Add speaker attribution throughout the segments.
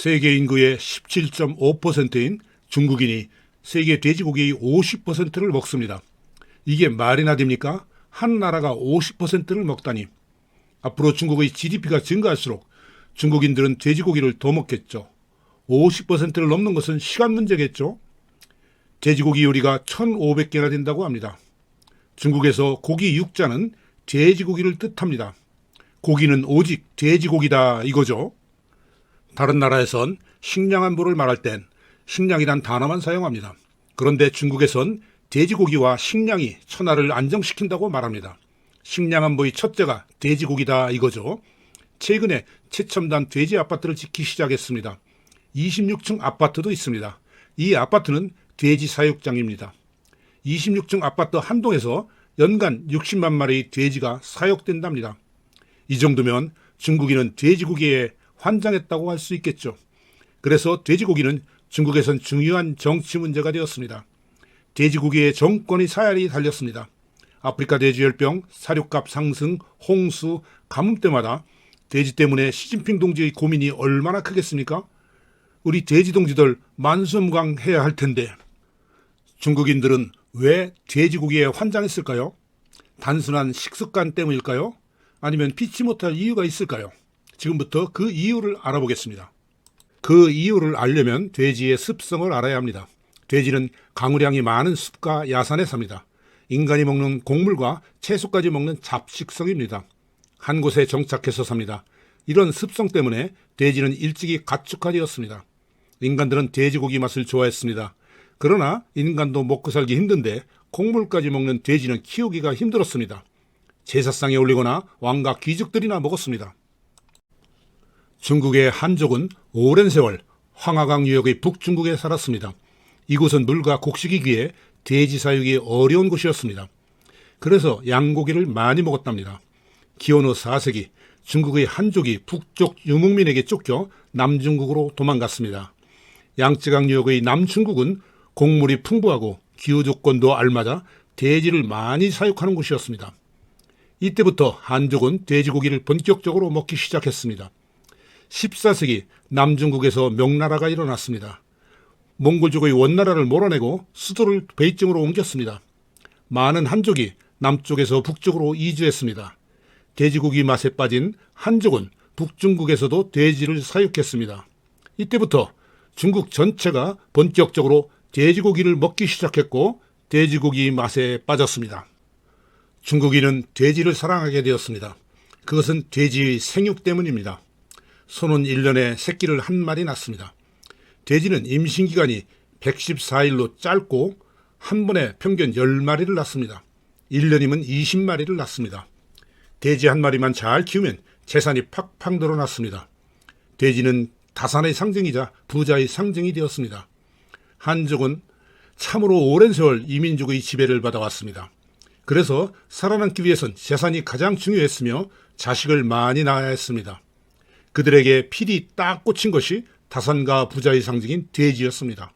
Speaker 1: 세계 인구의 17.5%인 중국인이 세계 돼지고기의 50%를 먹습니다. 이게 말이나 됩니까? 한 나라가 50%를 먹다니. 앞으로 중국의 GDP가 증가할수록 중국인들은 돼지고기를 더 먹겠죠. 50%를 넘는 것은 시간 문제겠죠. 돼지고기 요리가 1,500개나 된다고 합니다. 중국에서 고기 육자는 돼지고기를 뜻합니다. 고기는 오직 돼지고기다 이거죠. 다른 나라에선 식량안보를 말할 땐 식량이란 단어만 사용합니다. 그런데 중국에선 돼지고기와 식량이 천하를 안정시킨다고 말합니다. 식량안보의 첫째가 돼지고기다 이거죠. 최근에 최첨단 돼지 아파트를 짓기 시작했습니다. 26층 아파트도 있습니다. 이 아파트는 돼지 사육장입니다. 26층 아파트 한 동에서 연간 60만 마리의 돼지가 사육된답니다. 이 정도면 중국인은 돼지고기에 환장했다고 할 수 있겠죠. 그래서 돼지고기는 중국에선 중요한 정치 문제가 되었습니다. 돼지고기에 정권의 사활이 달렸습니다. 아프리카 돼지열병, 사료값 상승, 홍수, 가뭄 때마다 돼지 때문에 시진핑 동지의 고민이 얼마나 크겠습니까? 우리 돼지 동지들 만수무강해야 할 텐데. 중국인들은 왜 돼지고기에 환장했을까요? 단순한 식습관 때문일까요? 아니면 피치 못할 이유가 있을까요? 지금부터 그 이유를 알아보겠습니다. 그 이유를 알려면 돼지의 습성을 알아야 합니다. 돼지는 강우량이 많은 숲과 야산에 삽니다. 인간이 먹는 곡물과 채소까지 먹는 잡식성입니다. 한 곳에 정착해서 삽니다. 이런 습성 때문에 돼지는 일찍이 가축화되었습니다. 인간들은 돼지고기 맛을 좋아했습니다. 그러나 인간도 먹고 살기 힘든데 곡물까지 먹는 돼지는 키우기가 힘들었습니다. 제사상에 올리거나 왕과 귀족들이나 먹었습니다. 중국의 한족은 오랜 세월 황하강 유역의 북중국에 살았습니다. 이곳은 물과 곡식이 귀해 돼지 사육이 어려운 곳이었습니다. 그래서 양고기를 많이 먹었답니다. 기원 후 4세기 중국의 한족이 북쪽 유목민에게 쫓겨 남중국으로 도망갔습니다. 양쯔강 유역의 남중국은 곡물이 풍부하고 기후 조건도 알맞아 돼지를 많이 사육하는 곳이었습니다. 이때부터 한족은 돼지고기를 본격적으로 먹기 시작했습니다. 14세기 남중국에서 명나라가 일어났습니다. 몽골족의 원나라를 몰아내고 수도를 베이징으로 옮겼습니다. 많은 한족이 남쪽에서 북쪽으로 이주했습니다. 돼지고기 맛에 빠진 한족은 북중국에서도 돼지를 사육했습니다. 이때부터 중국 전체가 본격적으로 돼지고기를 먹기 시작했고 돼지고기 맛에 빠졌습니다. 중국인은 돼지를 사랑하게 되었습니다. 그것은 돼지의 생육 때문입니다. 소는 1년에 새끼를 한 마리 낳습니다. 돼지는 임신기간이 114일로 짧고 한 번에 평균 10마리를 낳습니다. 1년이면 20마리를 낳습니다. 돼지 한 마리만 잘 키우면 재산이 팍팍 늘어났습니다. 돼지는 다산의 상징이자 부자의 상징이 되었습니다. 한족은 참으로 오랜 세월 이민족의 지배를 받아왔습니다. 그래서 살아남기 위해선 재산이 가장 중요했으며 자식을 많이 낳아야 했습니다. 그들에게 필이 딱 꽂힌 것이 다산과 부자의 상징인 돼지였습니다.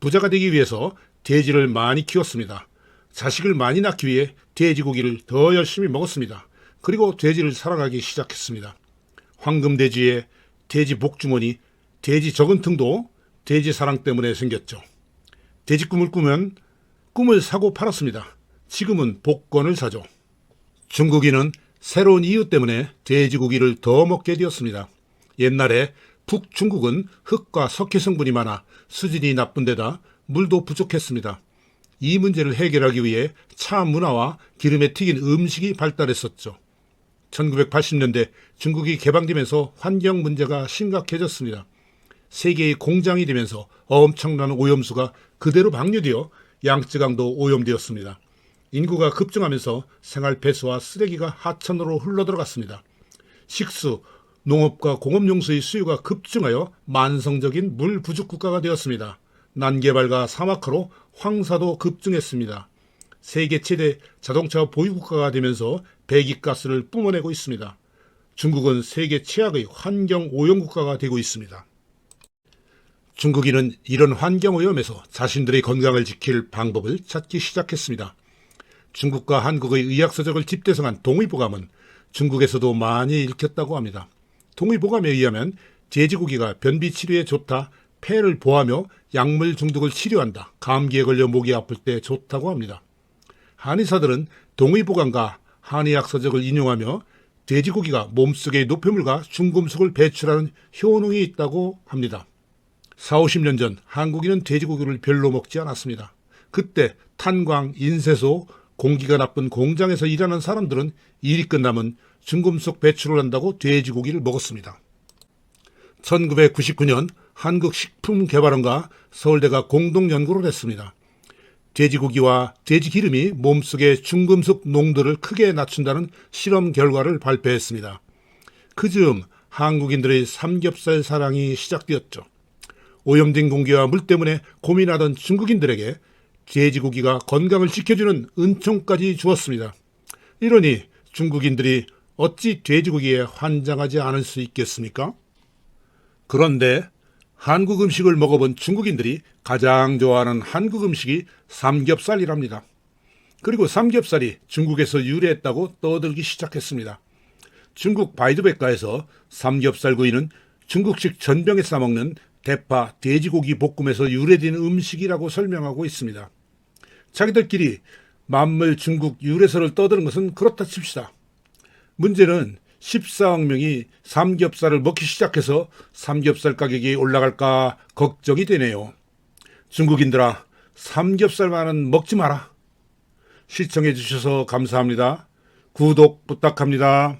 Speaker 1: 부자가 되기 위해서 돼지를 많이 키웠습니다. 자식을 많이 낳기 위해 돼지고기를 더 열심히 먹었습니다. 그리고 돼지를 사랑하기 시작했습니다. 황금돼지에 돼지 복주머니, 돼지 저근통도 돼지 사랑 때문에 생겼죠. 돼지 꿈을 꾸면 꿈을 사고 팔았습니다. 지금은 복권을 사죠. 중국인은 새로운 이유 때문에 돼지고기를 더 먹게 되었습니다. 옛날에 북중국은 흙과 석회 성분이 많아 수질이 나쁜 데다 물도 부족했습니다. 이 문제를 해결하기 위해 차 문화와 기름에 튀긴 음식이 발달했었죠. 1980년대 중국이 개방되면서 환경 문제가 심각해졌습니다. 세계의 공장이 되면서 엄청난 오염수가 그대로 방류되어 양쯔강도 오염되었습니다. 인구가 급증하면서 생활 폐수와 쓰레기가 하천으로 흘러들어갔습니다. 식수, 농업과 공업용수의 수요가 급증하여 만성적인 물 부족 국가가 되었습니다. 난개발과 사막화로 황사도 급증했습니다. 세계 최대 자동차 보유국가가 되면서 배기가스를 뿜어내고 있습니다. 중국은 세계 최악의 환경 오염 국가가 되고 있습니다. 중국인은 이런 환경 오염에서 자신들의 건강을 지킬 방법을 찾기 시작했습니다. 중국과 한국의 의학서적을 집대성한 동의보감은 중국에서도 많이 읽혔다고 합니다. 동의보감에 의하면 돼지고기가 변비 치료에 좋다, 폐를 보하며 약물 중독을 치료한다, 감기에 걸려 목이 아플 때 좋다고 합니다. 한의사들은 동의보감과 한의학 서적을 인용하며 돼지고기가 몸속의 노폐물과 중금속을 배출하는 효능이 있다고 합니다. 40, 50년 전 한국인은 돼지고기를 별로 먹지 않았습니다. 그때 탄광, 인쇄소, 공기가 나쁜 공장에서 일하는 사람들은 일이 끝나면 중금속 배출을 한다고 돼지고기를 먹었습니다. 1999년 한국식품개발원과 서울대가 공동 연구를 했습니다. 돼지고기와 돼지기름이 몸속의 중금속 농도를 크게 낮춘다는 실험 결과를 발표했습니다. 그 즈음 한국인들의 삼겹살 사랑이 시작되었죠. 오염된 공기와 물 때문에 고민하던 중국인들에게 돼지고기가 건강을 지켜주는 은총까지 주었습니다. 이러니 중국인들이 어찌 돼지고기에 환장하지 않을 수 있겠습니까? 그런데 한국 음식을 먹어본 중국인들이 가장 좋아하는 한국 음식이 삼겹살이랍니다. 그리고 삼겹살이 중국에서 유래했다고 떠들기 시작했습니다. 중국 바이두백과에서 삼겹살 구이는 중국식 전병에 싸먹는 대파, 돼지고기 볶음에서 유래된 음식이라고 설명하고 있습니다. 자기들끼리 만물 중국 유래설을 떠드는 것은 그렇다 칩시다. 문제는 14억 명이 삼겹살을 먹기 시작해서 삼겹살 가격이 올라갈까 걱정이 되네요. 중국인들아, 삼겹살만은 먹지 마라. 시청해 주셔서 감사합니다. 구독 부탁합니다.